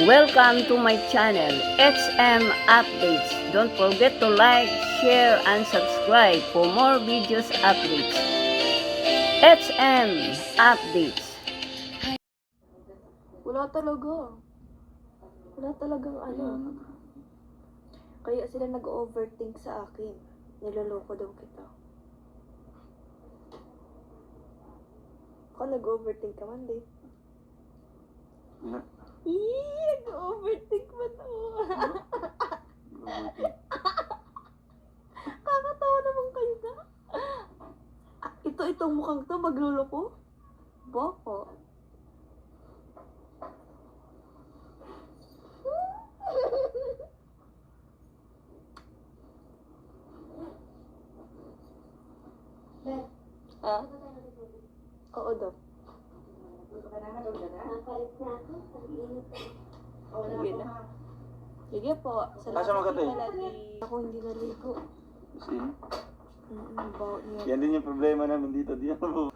Welcome to my channel, HM Updates. Don't forget to like, share, and subscribe for more videos updates. HM Updates. Wala talaga. Wala talagang ano. Kaya sila nag-overthink sa akin. Niloloko daw kita. Ako nag-overthink ka man, di? Nag-overthink ba to? Kakatawa naman kayo na. Itong mukhang to, magluloko? Bako. Ha? Oo daw. Sige na. Sige po. Asa mo ka, te? Ako hindi naligo. Kasi, Bawa niya. yan din yung problema namin dito. Di ako.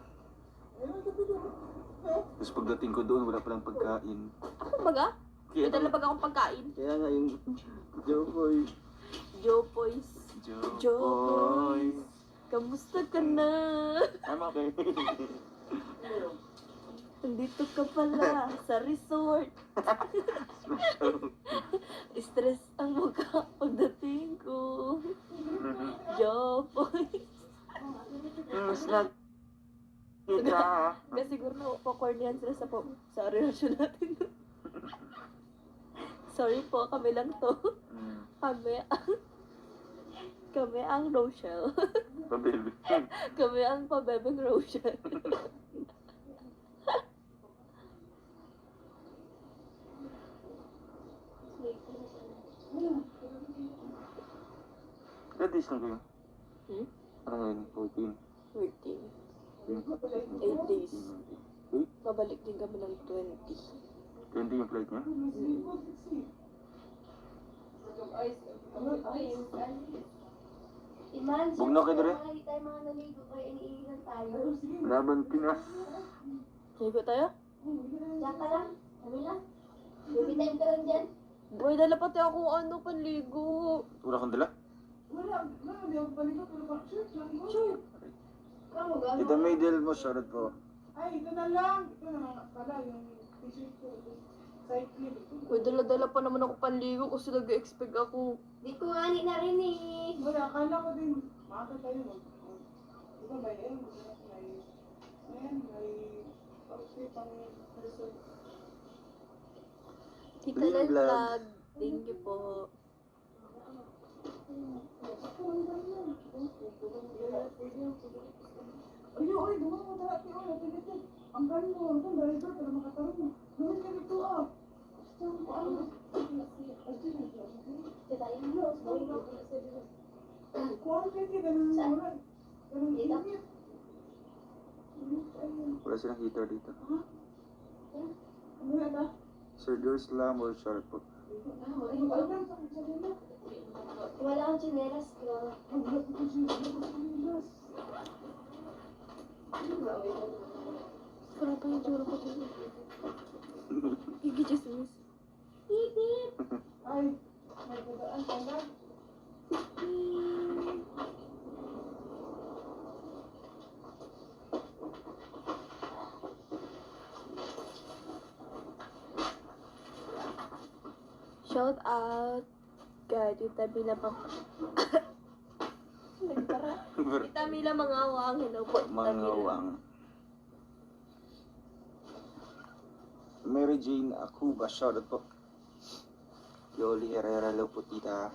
Tapos pagdating ko doon, wala palang pagkain. Ako baga? May dala baga akong pagkain. Kaya nga yung Joe Boy. Jopoys. Joe Boy. Kamusta ka na? I'm okay. Nandito ka pala sa resort. Stress ang mukha pagdating ko. Jopoys. Snack. Ika. Kasi siguro na pakornihan sila sa relasyon natin. Sorry po, kami lang to. Kami ang Rochelle. Pabebe. Kami ang pabebeng Rochelle. Ilan days lang kayo? Ano ngayon? 14. 13. 8 days. Babalik din kami ng 20. 20 yung flight niya? Bugnaw kayo dere? Laban Pinas. Ligo tayo? Diyan ka lang. Kami lang. Baby time ka lang dyan. Boy, dala pati ako panligo. Wala kang dala? Sure. Kamo gano'n? Ito middle mo, shoutout po. Ay, ito na lang. Ito na nga pala, yung t-shirt ko. Cycling. Boy, dala-dala pa naman ako panligo kasi nag-expect ako. Di ko nga narinig. Wala, akala ko din, maka tayo. Di ba may outfit pang resort. Kita Bling lang vlog. vlog. Thank you po. Ay, duwa mo dati. Ang galing mo, ang galing mo, pero makatarong mo. Gawin ka nito ah. Saan ko ano? Kuha ka kayo, ganun mo na. Ganun init. Wala silang heater dito. Ano na ba? Sir Jerusalem or shoutout po. Wala akong chinelas ko. Parang pa yung tsura ko dito. Gigi-chismis. Hihip. Ay, may gudaan ka na. Shout out kay Tita Mila Nagtara. Tita Mila Mangawang. Hello po, Tita Mila. Mangawang. Mary Jane Akuba, shoutout po. Yoli Herrera, hello po tita.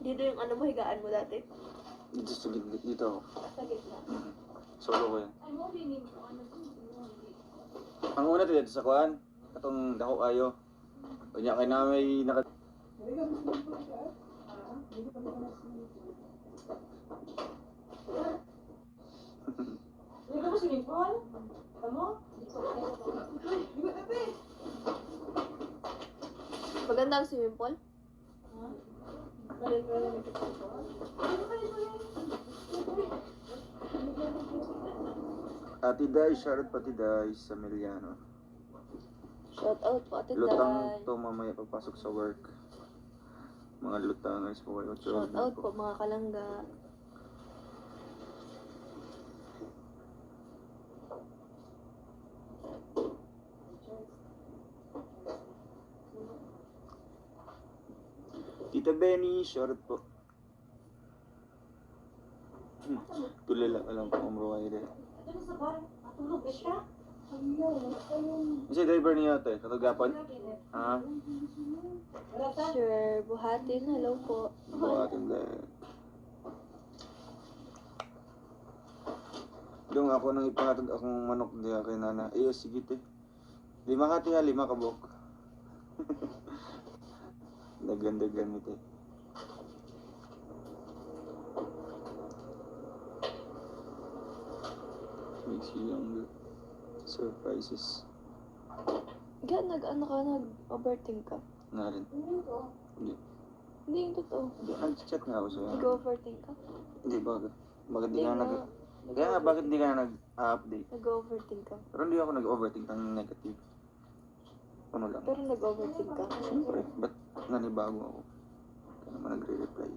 Dito yung ano mo, higaan mo dati. Dito sa gitna, dito ako. Sa gitna. Solo ko yan. Ay mo, binig ko. Ano to? Ang una dito sa kuan, katong dako ayo. Kanya kay na may naka... Hindi ka ba swimming pool? Tama? Di ba tabi? Maganda ang swimming pool. Balik ko lang ito. Ate Day, shoutout Ate Day sa Miliano. Shout out po, Ate Lutang Day. to mamaya papasok sa work. Mga lutangers po kayo. Shout out po, mga kalangga. Tita Benny, shoutout po. Tulala ka lang po umruway din. Ito na sa bar. Matulog ka siya. Kasi driver niya ito eh, katagapan. Ha? Sure, buhatin. Hello po. Buhatin din. Doon ako nang ipangatod akong manok diya kay nana. Iyo, sige te. 5 hati ha, 5 kabok. Dagan-dagan ito. Makes you younger. Surprises. Gan, nag-ano ka, nag-overthink ka. Na rin. Hindi. Hindi yung totoo. Hindi, nag-chat nga ako sa'yo. Nag-overthink ka. Hindi, bakit? Bakit di Hindi ka nga. nag... Kaya nga, bakit di ka nag-update? Nag-overthink ka. Pero hindi ako nag-overthink ng negative. Ano lang. Pero nag-overthink ka. Siyempre, ba't nanibago ako? Kaya naman nagre-reply.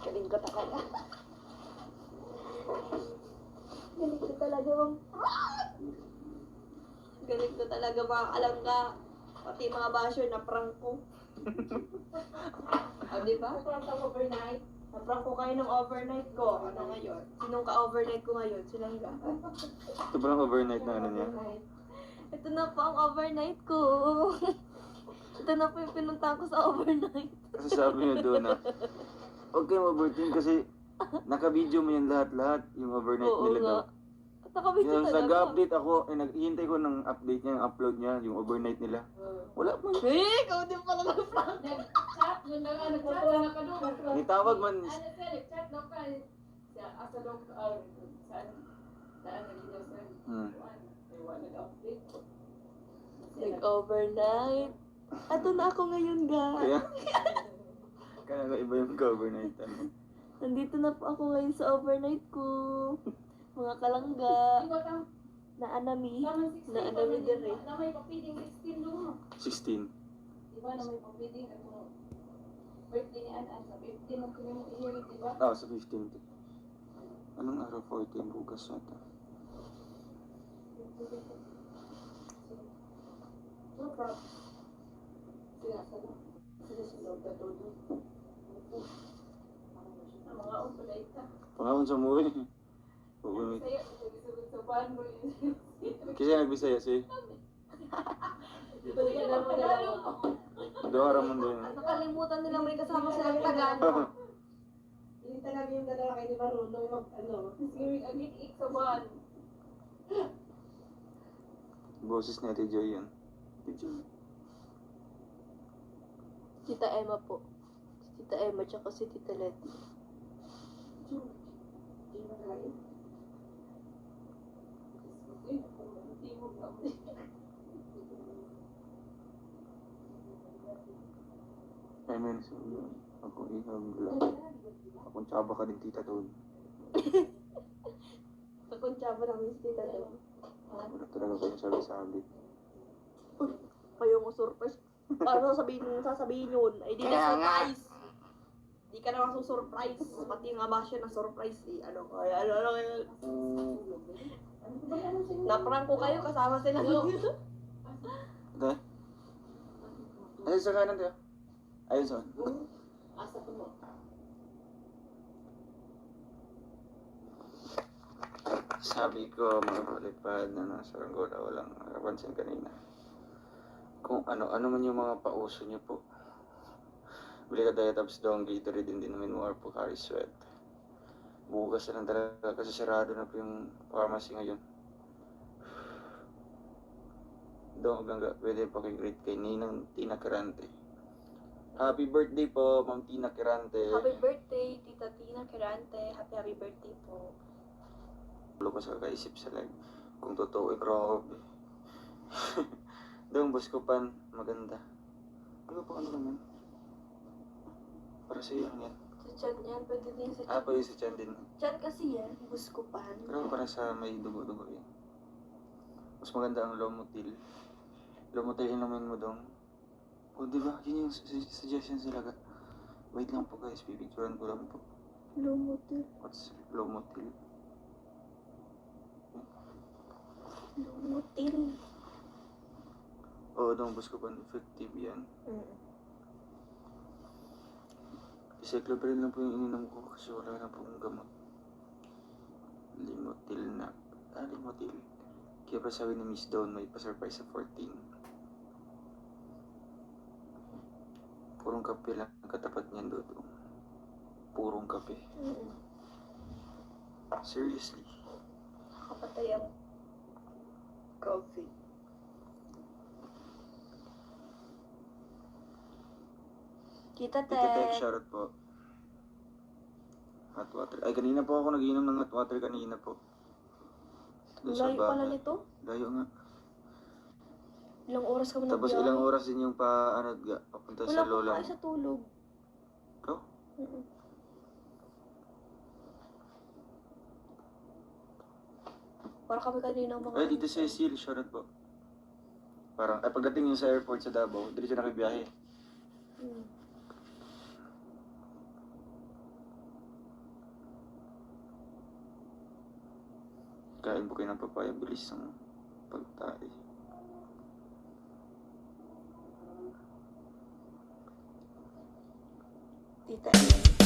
Galing ko talaga. Galing ko talaga, ma'am. Galing ko talaga, mga kalangga. Pati mga basher na prank ko. Di ba? Prank ka overnight. Na-prank ko kayo ng overnight ko. Ano ngayon? Sinong ka-overnight ko ngayon? Silangga. Ito pa lang overnight na ano niya. Ito na po ang overnight ko. Ito na po yung pinuntahan ko sa overnight. Kasi sabi niya doon na, huwag kayong overthink kasi naka-video mo yan lahat-lahat, yung overnight Oo nila daw. nga. At nakabito Yung talaga. nag-update ako, naghihintay ko ng update niya, yung upload niya, yung overnight nila. Wala man. Ikaw din pala nag-prank. Nag-chat. Yun na nga. Nag-chat na ka doon. Nitawag man, Ano siya? Nag-chat daw ka. Siya, asa daw ka. Saan? Saan naging daw sa... Wala nag-update. Nag-overnight. Ato na ako ngayon, ga. kaya ko iba yung overnight. Ano. Nandito na po ako ngayon sa overnight ko. Mga kalangga. Ikaw tang... Na anami. Tama 16. Na anami din eh. Na may papiling 16 doon. 16. Diba na may papiling ako. Birthday ni Ana sa 15 ang kanya mo ihirit, diba? Ah, sa 15. Anong araw 14? Bukas yata. Ang mga umpalay ka. Pangakon sa movie. Oo, Saya, sabi sa ban mo yun. kasi nagbisaya si. Balik na mo dalawa. Doha ramon doon. Nakalimutan nila may kasama silang Tagalog. Hindi talaga yung dalawa kayo di marunong mag ano. Sige, agit-ik sa ban. Boses ni Ate Joy yun. Ate Joy. Tita Emma po. Si Tita Emma tsaka si Tita Letty. Hindi ba talaga yun? Timog na mo. I mean, so, ako ihag lang. Akong tsaba ka din tita doon. Kakuntsaba namin si Tita Letty. Wala talaga kayo sabi-sabi. Kayo mo surprise. Ano sasabihin yun? Ay di na surprise. Di ka naman surprise. Pati yung abasya na surprise eh. Ano. Na-prank ko kayo kasama sila. Ate? Ayun sa kanan tayo. Ayun sa Asa ko mo. Sabi ko mga palipad na nasa Angola, walang nakapansin kanina. Kung ano man yung mga pauso niyo po. Bili ka diet-ups daw ang Gatorade, hindi namin more po carry sweat. Bukas na lang talaga kasi sarado na po yung pharmacy ngayon. Doon hanggang pwede pakigreet kay Ninang Tina Kirante. Happy birthday po, Ma'am Tina Kirante. Happy birthday, Tita Tina Kirante. Happy birthday po. Wala ko sa kakaisip sa live. Kung totoo, grabe. Doon, boss ko pan, maganda. Ano pa ano naman? Para sa iyo yan. Chan yan, pwede din sa Ah, Chan. pwede sa tiyan din. Chan kasi yan, buskupan. Pero para sa may dugo-dugo yun. Mas maganda ang Lomotil. Lomotil inumin mo dong. O, di ba? Yun yung suggestion sila. Wait lang po guys, pipicturean ko lang po. Lumutil. What's Lomotil? Lumutil. Oo, dong buskupan. Effective yan. Cycloperin lang po yung ininom ko kasi wala na pong gamot. Limotil na. Limotil. Kaya pa sabi ni Miss Dawn may pa-surprise sa 14. Purong kape lang ang katapat niyan doon. Purong kape. Seriously. Kapatay ang coffee. Kita Tita Tek, Tek. shoutout po. Hot water. Ay, kanina po ako nagiinom ng hot water kanina po. Doon sa Layo pala bahay. nito. Layo nga. Ilang oras ka mo Tapos nagbiyahe? ilang oras din yung papunta Wala sa pa lola kayo mo. sa tulog. Ikaw? Para kami kanina mga... Ay, dito si Cecil, shoutout po. Parang, ay pagdating yung sa airport sa Davao, dito siya nakibiyahe. Kain po kayo ng papaya, bilis ng pagtae. Tita Tek.